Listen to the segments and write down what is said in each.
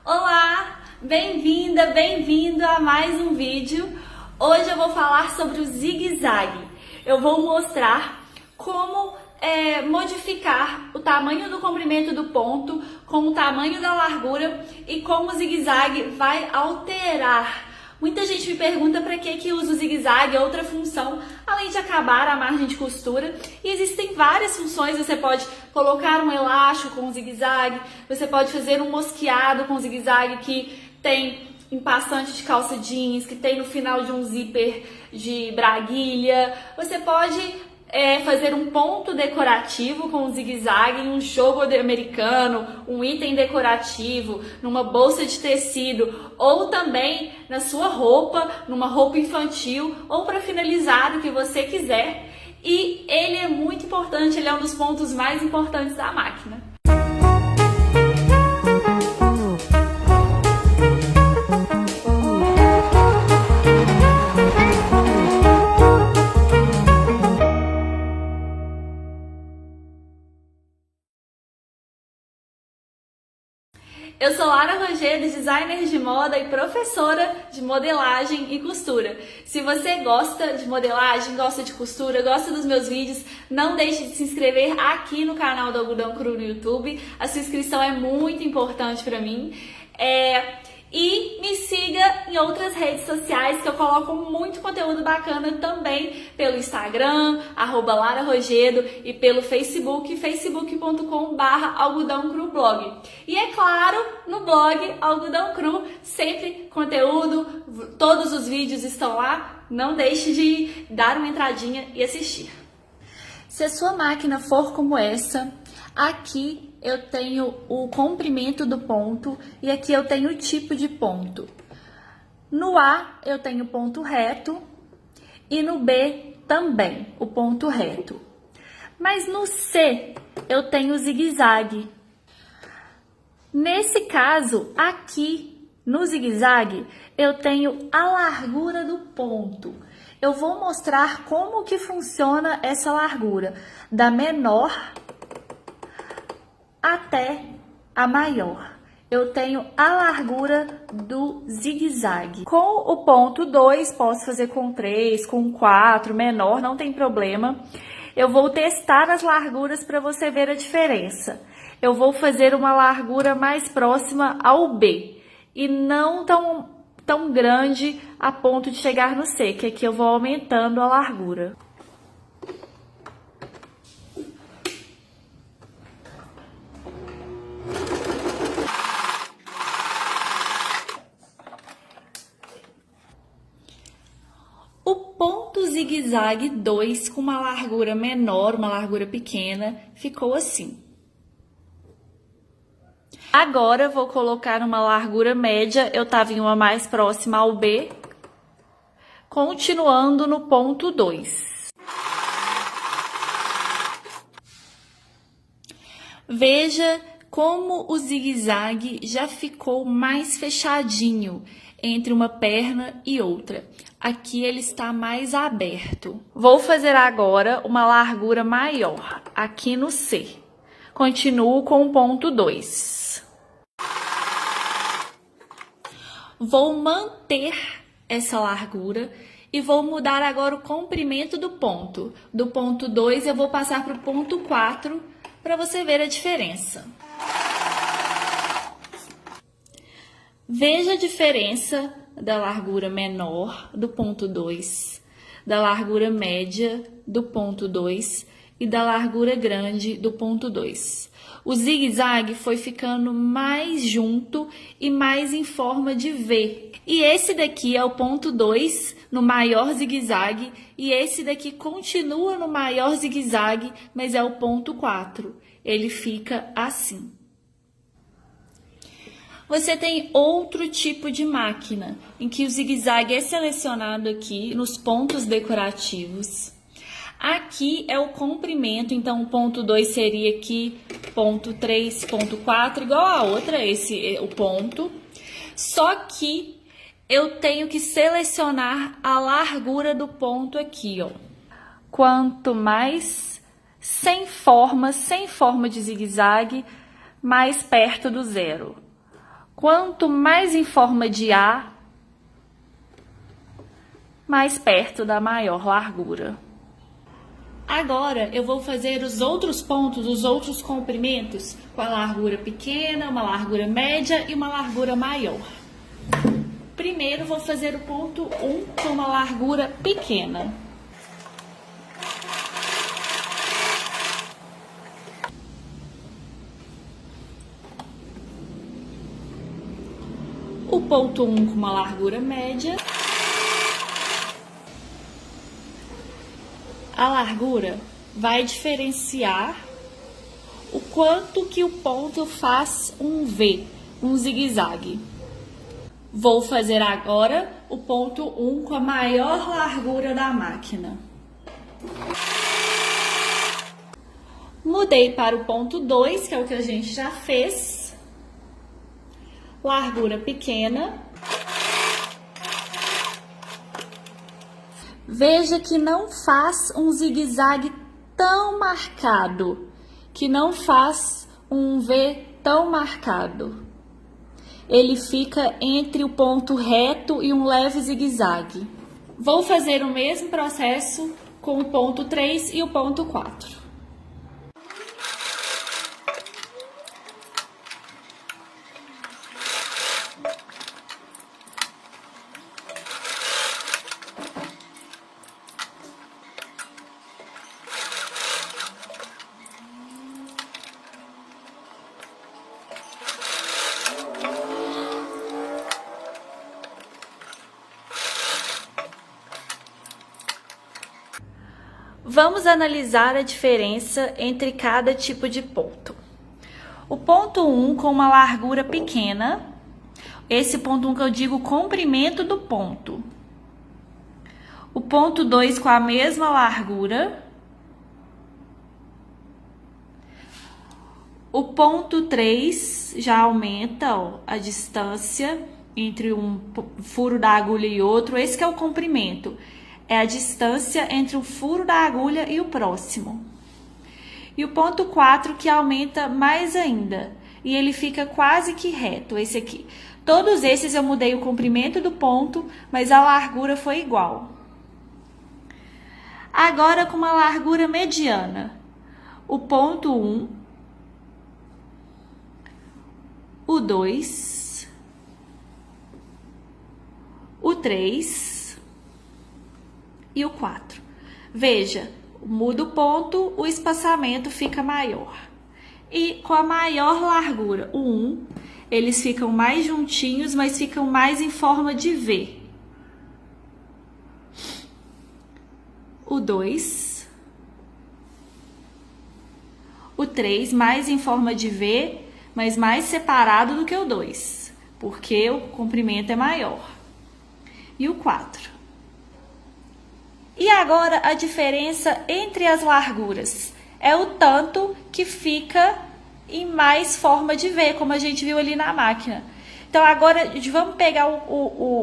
Olá, bem-vinda, bem-vindo a mais um vídeo. Hoje eu vou falar sobre o zigue-zague. Eu vou mostrar como modificar o tamanho do comprimento do ponto com o tamanho da largura e como o zigue-zague vai alterar. Muita gente me pergunta para que usa o zigue-zague, outra função, além de acabar a margem de costura. E existem várias funções, você pode colocar um elástico com o zigue-zague, você pode fazer um mosqueado com o zigue-zague que tem em passante de calça jeans, que tem no final de um zíper de braguilha. Você pode fazer um ponto decorativo com o zigue-zague em um jogo americano, um item decorativo, numa bolsa de tecido, ou também na sua roupa, numa roupa infantil, ou para finalizar o que você quiser. E ele é muito importante, ele é um dos pontos mais importantes da máquina. Eu sou Lara Rogério, designer de moda e professora de modelagem e costura. Se você gosta de modelagem, gosta de costura, gosta dos meus vídeos, não deixe de se inscrever aqui no canal do Algodão Cru no YouTube. A sua inscrição é muito importante para mim. E me siga em outras redes sociais que eu coloco muito conteúdo bacana também pelo Instagram, @LaraRogedo, e pelo Facebook, facebook.com/algodãocrublog. E é claro, no blog Algodão Cru, sempre conteúdo, todos os vídeos estão lá, não deixe de dar uma entradinha e assistir. Se a sua máquina for como essa, aqui eu tenho o comprimento do ponto e aqui eu tenho o tipo de ponto. No A eu tenho ponto reto e no B também o ponto reto. Mas no C eu tenho zigue-zague. Nesse caso, aqui no zigue-zague eu tenho a largura do ponto. Eu vou mostrar como que funciona essa largura, da menor até a maior. Eu tenho a largura do zigue-zague. Com o ponto 2, posso fazer com 3, com 4, menor, não tem problema. Eu vou testar as larguras para você ver a diferença. Eu vou fazer uma largura mais próxima ao B e não tão grande a ponto de chegar no C, que aqui eu vou aumentando a largura. O ponto zigue-zague 2 com uma largura menor, uma largura pequena, ficou assim. Agora, vou colocar uma largura média, eu estava em uma mais próxima ao B, continuando no ponto 2. Veja como o zigue-zague já ficou mais fechadinho entre uma perna e outra. Aqui ele está mais aberto. Vou fazer agora uma largura maior, aqui no C. Continuo com o ponto 2. Vou manter essa largura e vou mudar agora o comprimento do ponto. Do ponto 2 eu vou passar para o ponto 4 para você ver a diferença. Veja a diferença da largura menor do ponto 2, da largura média do ponto 2 e da largura grande do ponto 2. O zigue-zague foi ficando mais junto e mais em forma de V. E esse daqui é o ponto 2 no maior zigue-zague e esse daqui continua no maior zigue-zague, mas é o ponto 4. Ele fica assim. Você tem outro tipo de máquina, em que o zigue-zague é selecionado aqui nos pontos decorativos. Aqui é o comprimento, então o ponto 2 seria aqui, ponto 3, ponto 4, igual a outra, esse é o ponto. Só que eu tenho que selecionar a largura do ponto aqui, ó. Quanto mais sem forma de zigue-zague, mais perto do zero. Quanto mais em forma de A, mais perto da maior largura. Agora eu vou fazer os outros pontos, os outros comprimentos, com a largura pequena, uma largura média e uma largura maior. Primeiro vou fazer o ponto 1 com uma largura pequena. O ponto 1 com uma largura média. A largura vai diferenciar o quanto que o ponto faz um V, um zigue-zague. Vou fazer agora o ponto 1 com a maior largura da máquina. Mudei para o ponto 2, que é o que a gente já fez. Largura pequena. Veja que não faz um zigue-zague tão marcado, que não faz um V tão marcado. Ele fica entre o ponto reto e um leve zigue-zague. Vou fazer o mesmo processo com o ponto 3 e o ponto 4. Vamos analisar a diferença entre cada tipo de ponto. O ponto 1 com uma largura pequena, esse ponto 1 que eu digo comprimento do ponto. O ponto 2 com a mesma largura. O ponto 3 já aumenta, ó, a distância entre um furo da agulha e outro. Esse que é o comprimento. É a distância entre o furo da agulha e o próximo. E o ponto 4 que aumenta mais ainda. E ele fica quase que reto, esse aqui. Todos esses eu mudei o comprimento do ponto, mas a largura foi igual. Agora com uma largura mediana. O ponto 1, o 2, o 3... e o 4. Veja, muda o ponto, o espaçamento fica maior. E com a maior largura, o 1, eles ficam mais juntinhos, mas ficam mais em forma de V. O 2. O 3, mais em forma de V, mas mais separado do que o 2, porque o comprimento é maior. E o 4. E agora a diferença entre as larguras é o tanto que fica em mais forma de V, como a gente viu ali na máquina. Então agora vamos pegar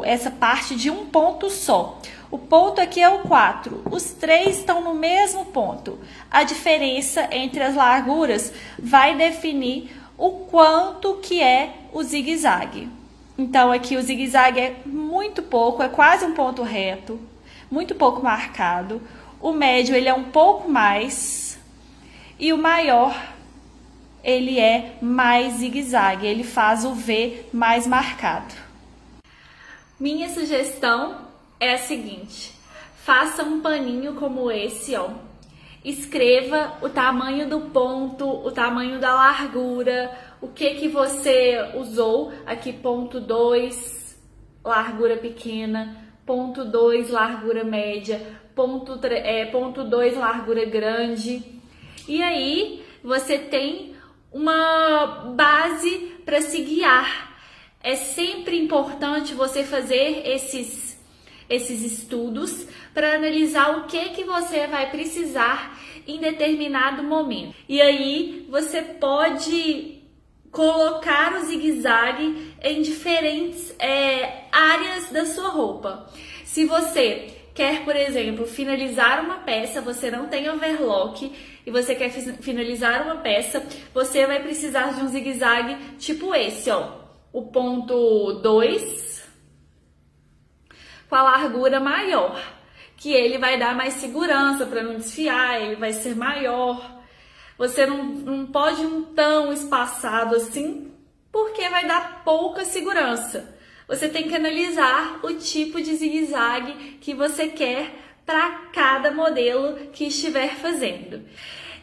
essa parte de um ponto só. O ponto aqui é o 4, os 3 estão no mesmo ponto. A diferença entre as larguras vai definir o quanto que é o zigue-zague. Então aqui o zigue-zague é muito pouco, é quase um ponto reto. Muito pouco marcado. O médio, ele é um pouco mais. E o maior, ele é mais zigue-zague. Ele faz o V mais marcado. Minha sugestão é a seguinte. Faça um paninho como esse, ó. Escreva o tamanho do ponto, o tamanho da largura, o que você usou. Aqui, ponto 2, largura pequena. Ponto 2, largura média, ponto 2, largura grande. E aí, você tem uma base para se guiar. É sempre importante você fazer esses estudos para analisar o que você vai precisar em determinado momento. E aí, você pode colocar o zigue-zague em diferentes áreas da sua roupa. Se você quer, por exemplo, finalizar uma peça, você não tem overlock e você quer finalizar uma peça, você vai precisar de um zigue-zague tipo esse, ó. o ponto 2 com a largura maior, que ele vai dar mais segurança para não desfiar, ele vai ser maior. Você não pode um tão espaçado assim, porque vai dar pouca segurança. Você tem que analisar o tipo de zigue-zague que você quer para cada modelo que estiver fazendo.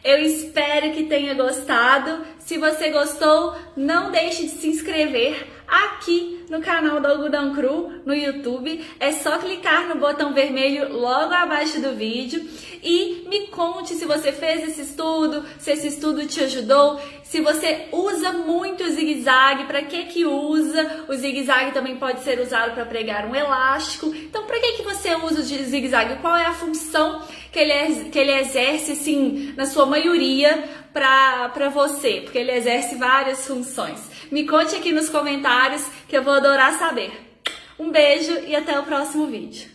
Eu espero que tenha gostado. Se você gostou, não deixe de se inscrever aqui no canal do Algodão Cru no YouTube. É só clicar no botão vermelho logo abaixo do vídeo e me conte se você fez esse estudo, se esse estudo te ajudou, se você usa muito o zigue-zague, para que usa? O zigue-zague também pode ser usado para pregar um elástico. Então, para que você usa o zigue-zague? Qual é a função que ele exerce, assim, na sua maioria para você? Porque ele exerce várias funções. Me conte aqui nos comentários que eu vou adorar saber. Um beijo e até o próximo vídeo.